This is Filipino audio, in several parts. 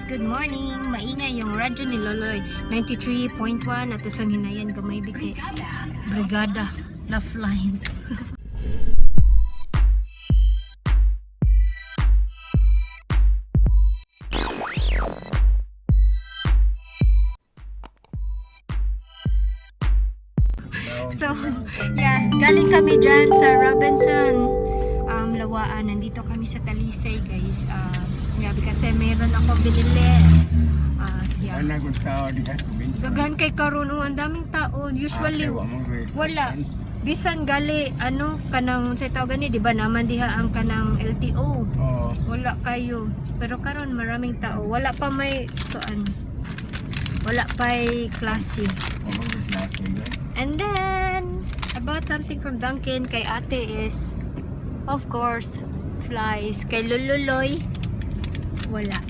good morning. Maingay yung radyo ni Loloy. 93.1 at isang hinayan gamay bigay. Brigada Laugh Lines. So, yeah, galing kami dyan sa Robinson Lawaan. Nandito kami sa Talisay, guys. Grabe kasi meron ako binili. Yeah. Gagan kay karon, ang daming tao. Usually, wala. Bisan gali, kanang sa tawag ni, di ba naman diha ang kanang LTO. Wala kayo. Pero karon maraming tao. Wala pa may, wala pa'y klase. And then, about something from Dunkin' kay ate is, of course, flies. Kay Lululoy, wala.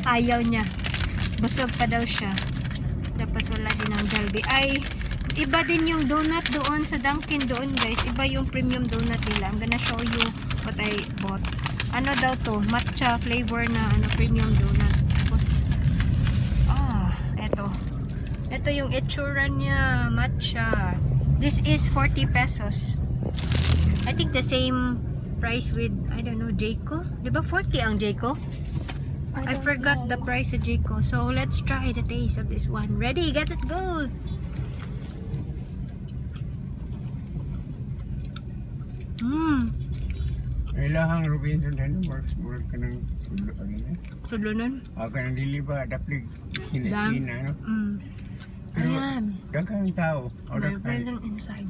Ayaw niya. Busog pa daw siya. Tapos wala din ang Jollibee. Ay, iba din yung donut doon sa Dunkin' doon, guys. Iba yung premium donut nila. I'm gonna show you what I bought. Ano daw to? Matcha flavor na premium donut. Tapos, eto. Ito yung itsura niya, matcha. This is 40 pesos. I think the same price with, I don't know, Jayco. Diba 40 ang Jayco? I forgot the price of Jayco. So let's try the taste of this one. Ready? Get it, go! Ilahang Robinson din, murag ka ng sudlonon? Ka ng dili ba, daplig, hina-hina, no? Ayan. Dagang tao. There's inside.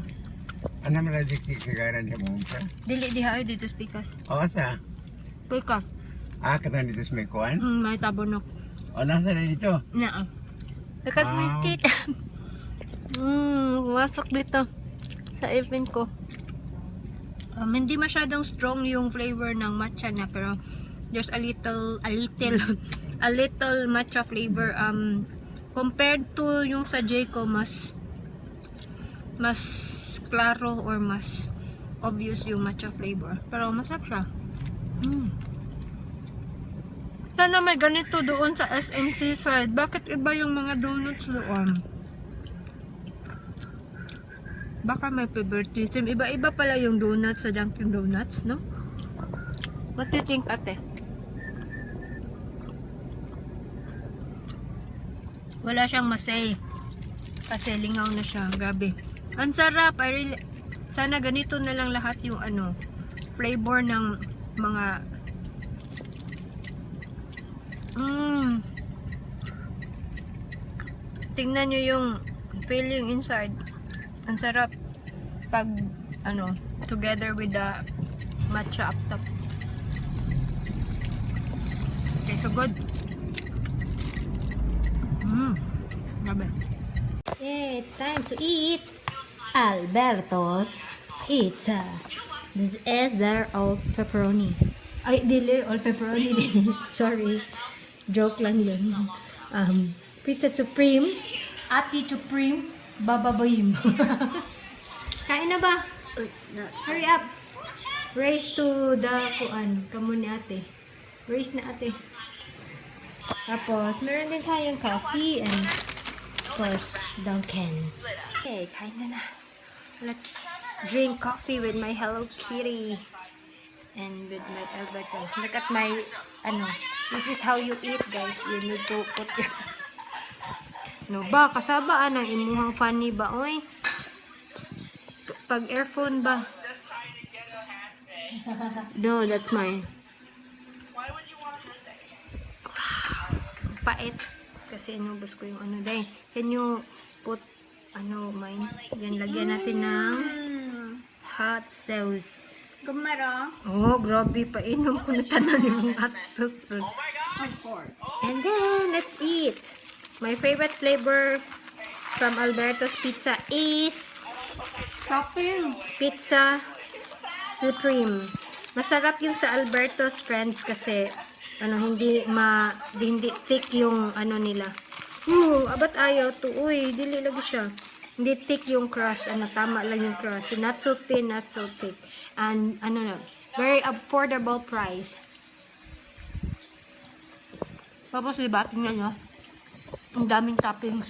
Ano man na dikti kagaran sa mong pa? Dili diha ay dito speakers. Sa? Speakers. Katan dito sa may kuwan? May tabonok. Nasa na dito? Naa. Because may cake. Masok dito sa event ko. Hindi masyadong strong yung flavor ng matcha niya, pero there's a little matcha flavor. Compared to yung sa Jayco, mas klaro or mas obvious yung matcha flavor. Pero masarap siya. Sana may ganito doon sa SMC side. Bakit iba yung mga donuts doon? Baka may favoritism. Iba-iba pala yung donuts sa Dunkin' Donuts, no? What do you think, ate? Wala siyang masay. Kasi lingaw na siya. Grabe. Ang sarap. Sana ganito na lang lahat yung flavor ng mga tingnan nyo yung feeling inside. Ang sarap pag together with the matcha up top. Okay, so good. Grabe. Yeah, it's time to eat Alberto's pizza. This is their all pepperoni. Ay, dili, all pepperoni din. Sorry. Joke lang yun. Pizza Supreme. Ati Supreme. Bababoyim. Kain na ba? Hurry up. Race to the Kamo ni ate. Race na ate. Tapos, meron din tayong coffee and of course, Dunkin'. Okay, kain na. Let's drink coffee with my Hello Kitty and with my Alberto. Look at my, this is how you eat, guys. You need to put your, kasaba ang imuhang funny ba, oy? Pag earphone ba? No, that's mine. Pait kasi inubos ko yung day. Can you put mine? Yan, lagyan natin ng hot sauce. Gumara. Oh, grabe, painom ko na tanan yung hot sauce. Of course. And then let's eat. My favorite flavor from Alberto's Pizza is Pizza Supreme. Masarap yung sa Alberto's, friends, kasi hindi thick yung nila. Abat ayaw to. Uy, dili lagi siya. Hindi thick yung crust. Tama lang yung crust. Not so thin, not so thick. And very affordable price. Tapos diba, tingnan nyo. Ang daming toppings.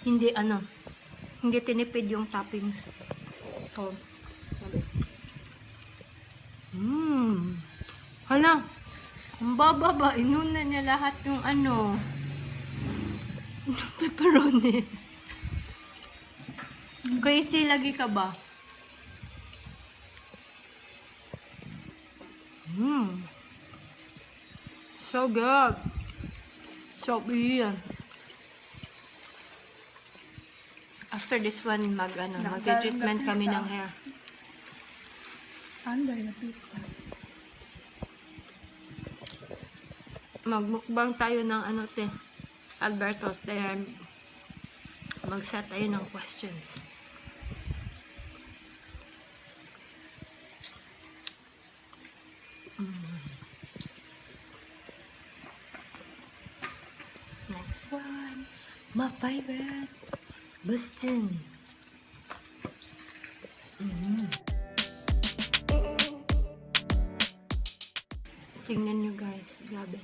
Hindi hindi tinipid yung toppings. So, hala. Ang baba. Inuna niya lahat yung pepperoni. Crazy lagi ka ba? So good. So good. After this one, mag-treatment kami ng hair. Under the pizza. Magmukbang tayo ng Alberto's. Then, mag-set tayo ng questions. Next one. My favorite. Boston. Tingnan nyo guys. Grabe.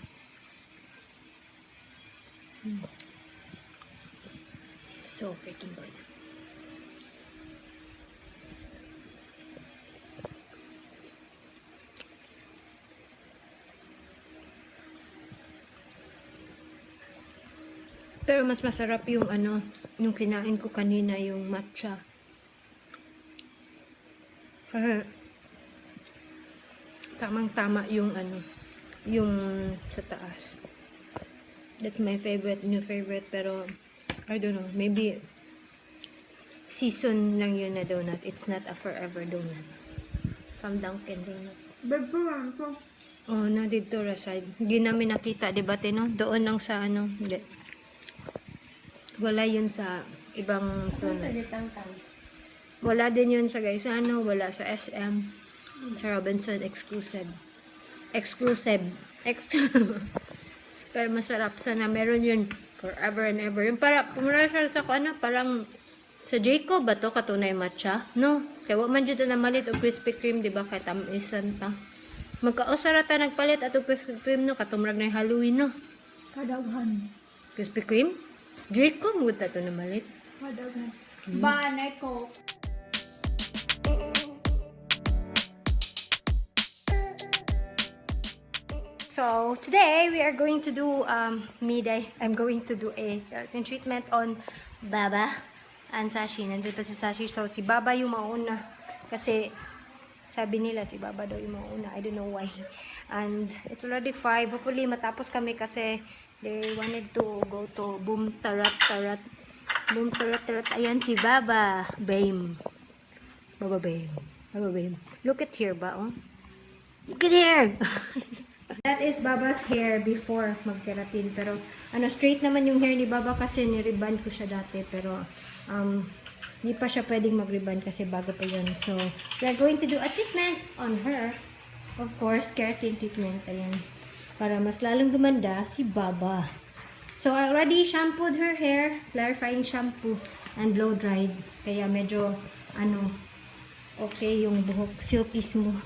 So freaking good. Pero mas masarap yung yung kinain ko kanina, yung matcha. Tamang-tama yung yung sa taas. That's my favorite, new favorite, pero I don't know, maybe season lang yun na donut. It's not a forever donut. From Dunkin' Donut. Bebuan ko. Oh, no, dito side. Hindi namin nakita, di ba, Tino? Doon lang sa hindi. Wala yun sa ibang donut. Wala din yun sa guys. Wala sa SM. Sa Robinson exclusive. Pero masarap. Sana meron yun forever and ever. Yung pumula siya sa parang sa Jacob ba to katunay matcha? No. Kaya man dito na malit o Krispy Kreme, di ba? Kaya tamisan ta. Magkaosara ta nagpalit ato Krispy Kreme, no? Katumrag na yung Halloween, no? Kadaghan. Krispy Kreme? Jacob, good to na malit. Kadaghan. Banay ko. So, today we are going to do midday. I'm going to do a treatment on Baba and Sashi. Nandun pa si Sashi. So, si Baba yung mauna. Kasi, sabi nila si Baba daw yung mauna. I don't know why. And it's already 5. Hopefully, matapos kami kasi they wanted to go to Boom Tarat Tarat. Boom Tarat Tarat. Ayan si Baba. Bame. Baba Bame. Baba Bame. Look at here ba, oh? Look at here! That is Baba's hair before mag-keratin. Pero, straight naman yung hair ni Baba kasi ni-rebond ko siya dati. Pero, hindi pa siya pwedeng mag-rebond kasi bago pa yun. So, we are going to do a treatment on her. Of course, keratin treatment. Ayan. Para mas lalong gumanda si Baba. So, I already shampooed her hair. Clarifying shampoo. And blow-dried. Kaya medyo, okay yung buhok. Silky smooth.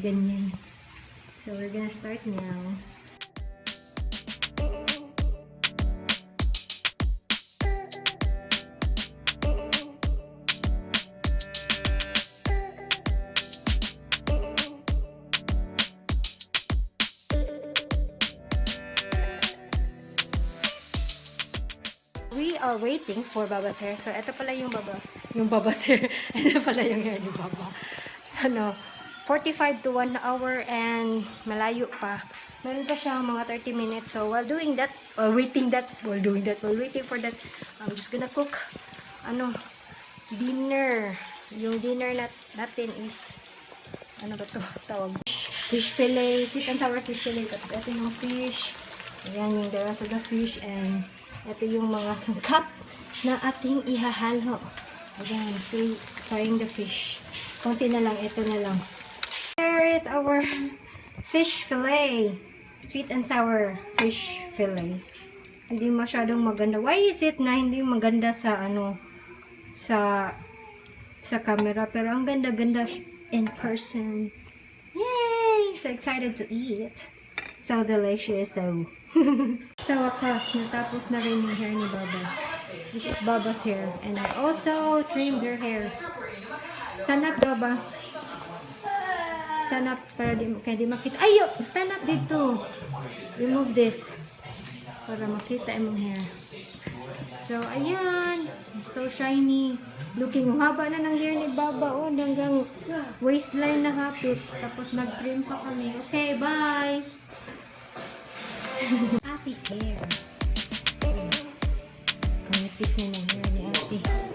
Ganyan. So, we're gonna start now. We are waiting for Baba's hair. So, ito pala yung Baba's hair. Ito pala yung hair ni Baba. 45 to 1 hour and malayo pa. Meron pa siya mga 30 minutes. So, while doing that, while waiting for that, I'm just gonna cook, dinner. Yung dinner natin is, ano ba to tawag? Fish fillet, sweet and sour fish fillet. Tapos ito yung fish. Ayan yung the rest of the fish. And ito yung mga sangkap na ating ihahalo. Ayan, still frying the fish. Konti na lang, ito na lang. Here is our fish fillet. Sweet and sour fish fillet. Hindi masyadong maganda. Why is it na hindi maganda sa sa camera? Pero ang ganda-ganda in person. Yay! So excited to eat. So delicious. So, sa wakas, natapos na rin yung hair ni Baba. This is Baba's hair. And I also trimmed her hair. Stand up, Baba. Stand up para kaya di makita. Ayo! Stand up dito. Remove this. Para makita imong hair. So, ayan. So shiny. Looking, haba na ng hair ni Baba. Oh, hanggang waistline na hapit. Tapos nag-trim pa kami. Okay, bye! Ate hairs. Ang nipis na ng hair ni Ate.